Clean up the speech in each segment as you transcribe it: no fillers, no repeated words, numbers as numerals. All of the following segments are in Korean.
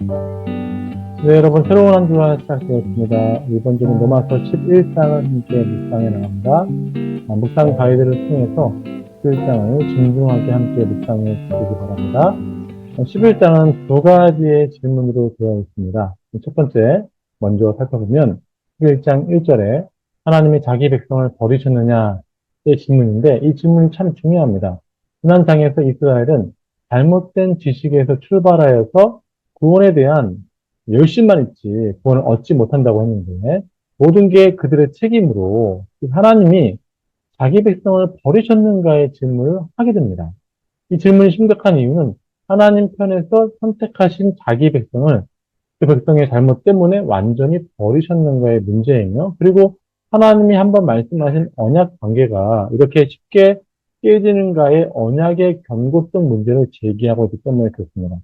네, 여러분, 새로운 한 주가 시작되었습니다. 이번 주는 로마서 11장을 함께 묵상해 나갑니다. 묵상 가이드를 통해서 11장을 진중하게 함께 묵상해 주시기 바랍니다. 11장은 두 가지의 질문으로 되어 있습니다. 첫 번째, 먼저 살펴보면 11장 1절에 하나님이 자기 백성을 버리셨느냐의 질문인데, 이 질문이 참 중요합니다. 지난장에서 이스라엘은 잘못된 지식에서 출발하여서 구원에 대한 열심만 있지 구원을 얻지 못한다고 했는데, 모든 게 그들의 책임으로 하나님이 자기 백성을 버리셨는가의 질문을 하게 됩니다. 이 질문이 심각한 이유는 하나님 편에서 선택하신 자기 백성을 그 백성의 잘못 때문에 완전히 버리셨는가의 문제이며, 그리고 하나님이 한번 말씀하신 언약 관계가 이렇게 쉽게 깨지는가의 언약의 견고성 문제를 제기하고 있기 때문에 그렇습니다.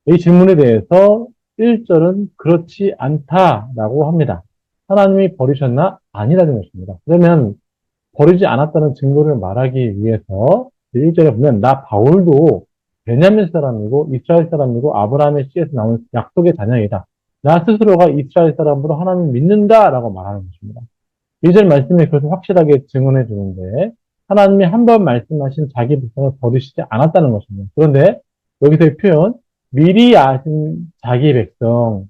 이 질문에 대해서 1절은 그렇지 않다라고 합니다. 하나님이 버리셨나? 아니라는 것입니다. 그러면 버리지 않았다는 증거를 말하기 위해서 1절에 보면 나 바울도 베냐민 사람이고 이스라엘 사람이고 아브라함의 씨에서 나온 약속의 자녀이다. 나 스스로가 이스라엘 사람으로 하나님을 믿는다라고 말하는 것입니다. 2절 말씀에 그것을 확실하게 증언해 주는데, 하나님이 한 번 말씀하신 자기 백성을 버리시지 않았다는 것입니다. 그런데 여기서의 표현, 미리 아신 자기 백성,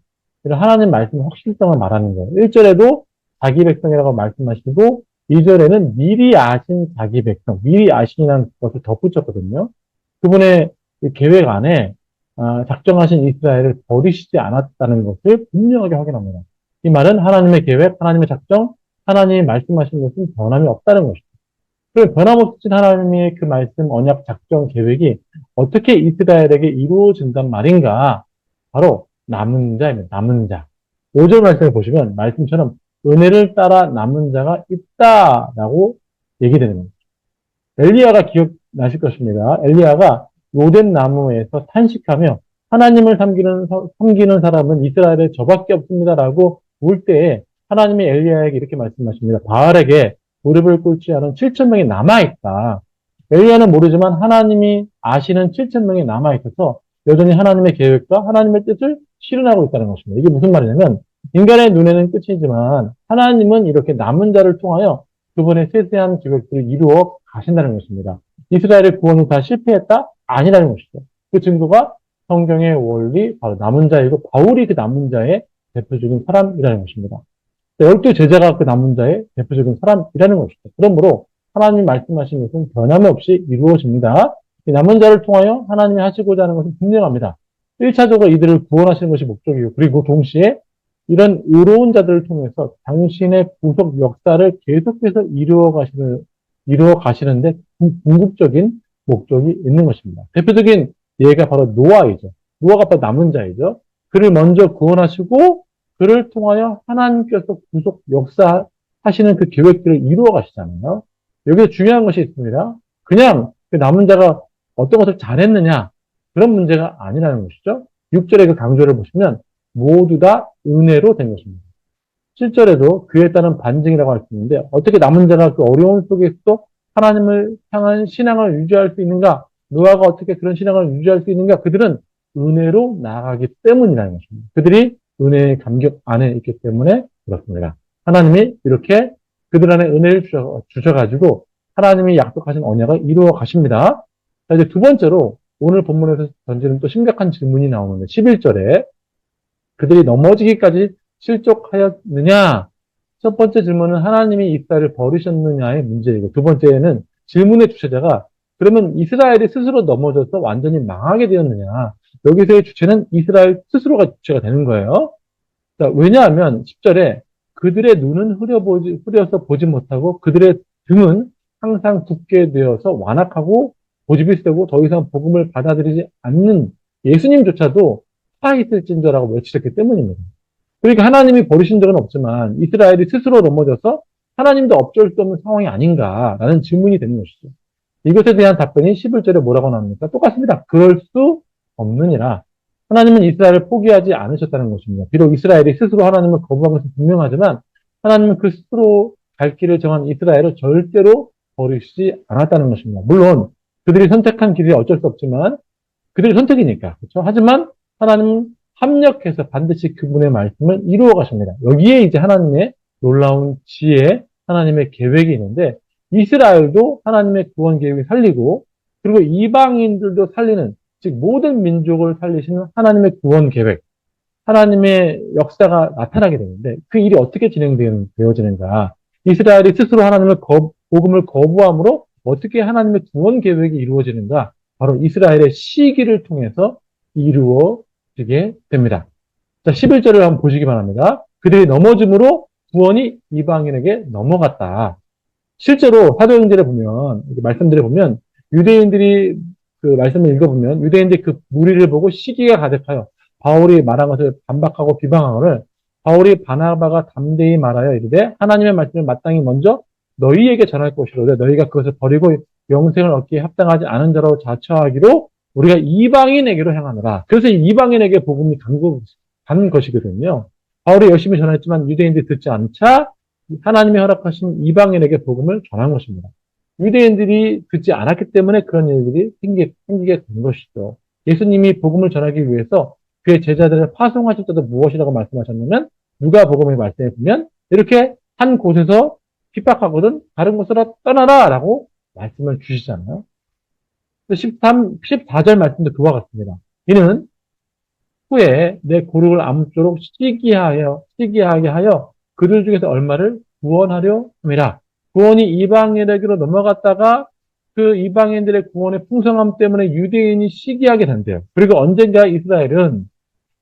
하나님 말씀의 확실성을 말하는 거예요. 1절에도 자기 백성이라고 말씀하시고 2절에는 미리 아신 자기 백성, 미리 아신이라는 것을 덧붙였거든요. 그분의 계획 안에 작정하신 이스라엘을 버리시지 않았다는 것을 분명하게 확인합니다. 이 말은 하나님의 계획, 하나님의 작정, 하나님이 말씀하신 것은 변함이 없다는 것이죠. 그 변함없으신 하나님의 그 말씀, 언약, 작정, 계획이 어떻게 이스라엘에게 이루어진단 말인가? 바로 남은 자입니다. 남은 자. 5절 말씀을 보시면 말씀처럼 은혜를 따라 남은 자가 있다라고 얘기되는 겁니다. 엘리야가 기억나실 것입니다. 엘리야가 로덴 나무에서 탄식하며 하나님을 섬기는 사람은 이스라엘에 저밖에 없습니다라고 울 때에 하나님이 엘리야에게 이렇게 말씀하십니다. 바알에게 무릎을 꿇지 않은 7천 명이 남아있다. 엘리야는 모르지만 하나님이 아시는 7천 명이 남아있어서 여전히 하나님의 계획과 하나님의 뜻을 실현하고 있다는 것입니다. 이게 무슨 말이냐면 인간의 눈에는 끝이지만 하나님은 이렇게 남은 자를 통하여 그분의 세세한 계획들을 이루어 가신다는 것입니다. 이스라엘의 구원이 다 실패했다? 아니라는 것이죠. 그 증거가 성경의 원리, 바로 남은 자이고 바울이 그 남은 자의 대표적인 사람이라는 것입니다. 12 제자가 그 남은 자의 대표적인 사람이라는 것이죠. 그러므로 하나님 말씀하신 것은 변함없이 이루어집니다. 이 남은 자를 통하여 하나님이 하시고자 하는 것은 분명합니다. 1차적으로 이들을 구원하시는 것이 목적이고, 그리고 동시에 이런 의로운 자들을 통해서 당신의 구속 역사를 계속해서 이루어 가시는데 궁극적인 목적이 있는 것입니다. 대표적인 예가 바로 노아이죠. 노아가 바로 남은 자이죠. 그를 먼저 구원하시고 그를 통하여 하나님께서 구속 역사하시는 그 계획들을 이루어 가시잖아요. 여기서 중요한 것이 있습니다. 그냥 그 남은 자가 어떤 것을 잘했느냐, 그런 문제가 아니라는 것이죠. 6절의 그 강조를 보시면 모두 다 은혜로 된 것입니다. 7절에도 그에 따른 반증이라고 할 수 있는데, 어떻게 남은 자가 그 어려운 속에서도 하나님을 향한 신앙을 유지할 수 있는가? 노아가 어떻게 그런 신앙을 유지할 수 있는가? 그들은 은혜로 나아가기 때문이라는 것입니다. 그들이 은혜의 감격 안에 있기 때문에 그렇습니다. 하나님이 이렇게 그들 안에 은혜를 주셔가지고 하나님이 약속하신 언약을 이루어 가십니다. 자, 이제 두 번째로 오늘 본문에서 던지는 또 심각한 질문이 나오는데, 11절에 그들이 넘어지기까지 실족하였느냐? 첫 번째 질문은 하나님이 이스라엘을 버리셨느냐의 문제이고, 두 번째는 질문의 주체자가 그러면 이스라엘이 스스로 넘어져서 완전히 망하게 되었느냐? 여기서의 주체는 이스라엘 스스로가 주체가 되는 거예요. 자, 왜냐하면 10절에 그들의 눈은 흐려서 보지 못하고 그들의 등은 항상 붓게 되어서 완악하고 고집이 세고 더 이상 복음을 받아들이지 않는 예수님조차도 살아있을진저라고 외치셨기 때문입니다. 그러니까 하나님이 버리신 적은 없지만 이스라엘이 스스로 넘어져서 하나님도 어쩔 수 없는 상황이 아닌가라는 질문이 되는 것이죠. 이것에 대한 답변이 11절에 뭐라고 나옵니까? 똑같습니다. 그럴 수 없느니라. 하나님은 이스라엘을 포기하지 않으셨다는 것입니다. 비록 이스라엘이 스스로 하나님을 거부한 것은 분명하지만 하나님은 그 스스로 갈 길을 정한 이스라엘을 절대로 버리시지 않았다는 것입니다. 물론 그들이 선택한 길이 어쩔 수 없지만 그들의 선택이니까. 그렇죠? 하지만 하나님은 합력해서 반드시 그분의 말씀을 이루어 가십니다. 여기에 이제 하나님의 놀라운 지혜, 하나님의 계획이 있는데 이스라엘도 하나님의 구원 계획을 살리고 그리고 이방인들도 살리는 즉 모든 민족을 살리시는 하나님의 구원 계획, 하나님의 역사가 나타나게 되는데 그 일이 어떻게 진행되어지는가? 이스라엘이 스스로 복음을 거부함으로 어떻게 하나님의 구원 계획이 이루어지는가? 바로 이스라엘의 시기를 통해서 이루어지게 됩니다. 자, 11절을 한번 보시기 바랍니다. 그들이 넘어짐으로 구원이 이방인에게 넘어갔다. 실제로 사도행전에 보면, 말씀들을 보면, 유대인들이 그 말씀을 읽어보면, 유대인들이 그 무리를 보고 시기가 가득하여 바울이 말한 것을 반박하고 비방하거늘 바울이 바나바가 담대히 말하여 이르되 하나님의 말씀을 마땅히 먼저 너희에게 전할 것이로되 너희가 그것을 버리고 영생을 얻기에 합당하지 않은 자로 자처하기로 우리가 이방인에게로 향하노라. 그래서 이방인에게 복음이 간 것이거든요. 바울이 열심히 전했지만 유대인들이 듣지 않자 하나님이 허락하신 이방인에게 복음을 전한 것입니다. 유대인들이 듣지 않았기 때문에 그런 일들이 생기게 된 것이죠. 예수님이 복음을 전하기 위해서 그의 제자들을 파송하실 때도 무엇이라고 말씀하셨냐면 누가복음의 말씀에 보면 이렇게 한 곳에서 핍박하거든 다른 곳으로 떠나라 라고 말씀을 주시잖아요. 14절 말씀도 그와 같습니다. 이는 후에 내 고륙을 아무쪼록 시기하게 하여 그들 중에서 얼마를 구원하려 함이라. 구원이 이방인에게로 넘어갔다가 그 이방인들의 구원의 풍성함 때문에 유대인이 시기하게 된대요. 그리고 언젠가 이스라엘은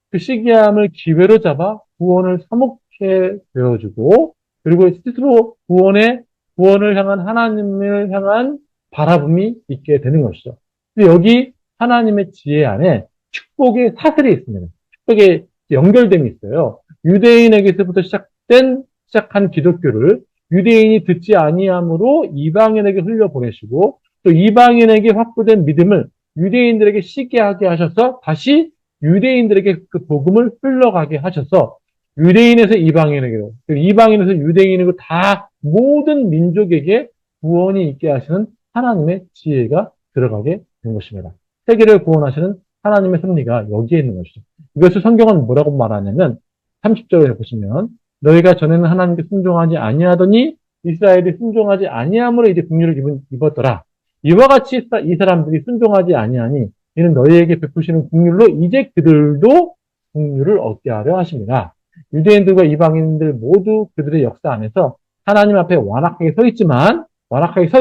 그 시기함을 기회로 잡아 구원을 사목해 되어주고 그리고 스스로 구원을 향한 하나님을 향한 바라봄이 있게 되는 것이죠. 근데 여기 하나님의 지혜 안에 축복의 사슬이 있습니다. 축복의 연결됨이 있어요. 유대인에게서부터 시작한 기독교를 유대인이 듣지 아니함으로 이방인에게 흘려보내시고 또 이방인에게 확보된 믿음을 유대인들에게 시기하게 하셔서 다시 유대인들에게 그 복음을 흘러가게 하셔서 유대인에서 이방인에게로 이방인에서 유대인에게로 다 모든 민족에게 구원이 있게 하시는 하나님의 지혜가 들어가게 된 것입니다. 세계를 구원하시는 하나님의 섭리가 여기에 있는 것이죠. 이것을 성경은 뭐라고 말하냐면 30절에 보시면 너희가 전에는 하나님께 순종하지 아니하더니 이스라엘이 순종하지 아니함으로 이제 국류를 입었더라. 이와 같이 이 사람들이 순종하지 아니하니 이는 너희에게 베푸시는 국률로 이제 그들도 국률을 얻게 하려 하십니다. 유대인들과 이방인들 모두 그들의 역사 안에서 하나님 앞에 완악하게 서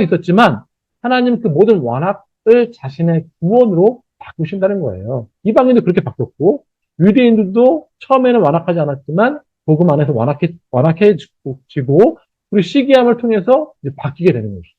있었지만 하나님 그 모든 완악을 자신의 구원으로 바꾸신다는 거예요. 이방인도 그렇게 바뀌었고 유대인들도 처음에는 완악하지 않았지만 복음 안에서 완악해지고 그리고 시기함을 통해서 이제 바뀌게 되는 것이죠.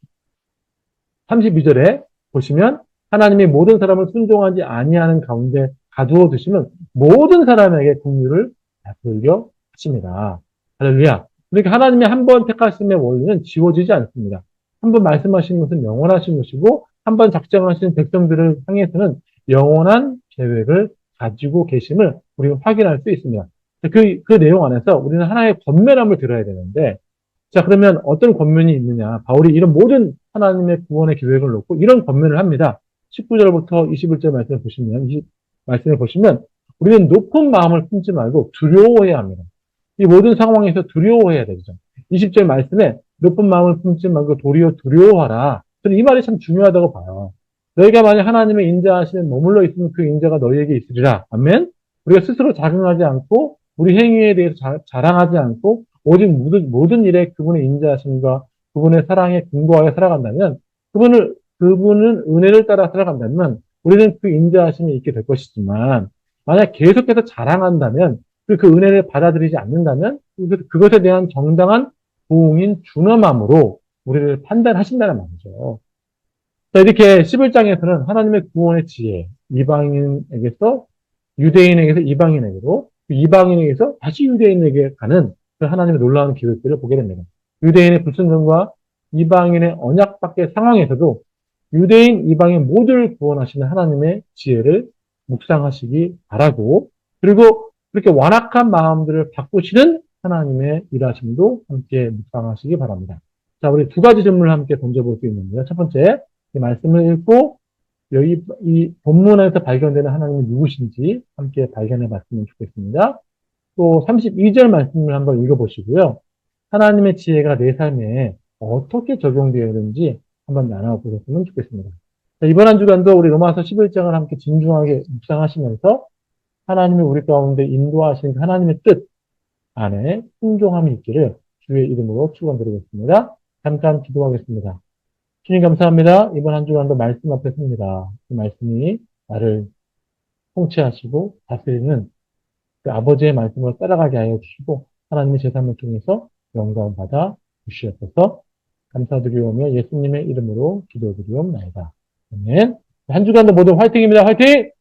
32절에 보시면 하나님이 모든 사람을 순종하지 아니하는 가운데 가두어 두시면 모든 사람에게 긍휼을 베풀려 하십니다. 할렐루야. 그러니까 하나님이 한 번 택하심의 원리는 지워지지 않습니다. 한 번 말씀하신 것은 영원하신 것이고 한 번 작정하신 백성들을 향해서는 영원한 계획을 가지고 계심을 우리가 확인할 수 있습니다. 그 내용 안에서 우리는 하나의 권면함을 들어야 되는데 자 그러면 어떤 권면이 있느냐. 바울이 이런 모든 하나님의 구원의 계획을 놓고 이런 권면을 합니다. 19절부터 21절 말씀을 보시면 우리는 높은 마음을 품지 말고 두려워해야 합니다. 이 모든 상황에서 두려워해야 되죠. 20절 말씀에 높은 마음을 품지 말고 도리어 두려워하라. 저는 이 말이 참 중요하다고 봐요. 너희가 만약 하나님의 인자하시는 머물러 있으면 그 인자가 너희에게 있으리라. 아멘. 우리가 스스로 자긍하지 않고 우리 행위에 대해서 자랑하지 않고 오직 모든 일에 그분의 인자하심과 그분의 사랑에 근거하여 살아간다면 그분은 은혜를 따라 살아간다면 우리는 그 인자하심이 있게 될 것이지만 만약 계속해서 자랑한다면 그 은혜를 받아들이지 않는다면 그것에 대한 정당한 보응인 준엄함으로 우리를 판단하신다는 말이죠. 자, 이렇게 11장에서는 하나님의 구원의 지혜, 이방인에게서 유대인에게서 이방인에게로 이방인에게서 다시 유대인에게 가는 그 하나님의 놀라운 기획들을 보게 됩니다. 유대인의 불순종과 이방인의 언약 밖의 상황에서도 유대인, 이방인 모두를 구원하시는 하나님의 지혜를 묵상하시기 바라고 그리고 그렇게 완악한 마음들을 바꾸시는 하나님의 일하심도 함께 묵상하시기 바랍니다. 자, 우리 두 가지 질문을 함께 던져볼 수 있는데요. 첫 번째, 이 말씀을 읽고 여기 이 본문에서 발견되는 하나님이 누구신지 함께 발견해 봤으면 좋겠습니다. 또 32절 말씀을 한번 읽어보시고요. 하나님의 지혜가 내 삶에 어떻게 적용되어 있는지 한번 나눠보셨으면 좋겠습니다. 자, 이번 한 주간도 우리 로마서 11장을 함께 진중하게 묵상하시면서 하나님이 우리 가운데 인도하신 하나님의 뜻 안에 순종함이 있기를 주의 이름으로 축원드리겠습니다. 잠깐 기도하겠습니다. 주님 감사합니다. 이번 한 주간도 말씀 앞에 섭니다. 그 말씀이 나를 통치하시고 다스리는 그 아버지의 말씀을 따라가게 하여 주시고 하나님의 제 삶을 통해서 영광 받아 주시옵소서. 감사드리오며 예수님의 이름으로 기도드리옵나이다. 아멘. 한 주간도 모두 화이팅입니다. 화이팅!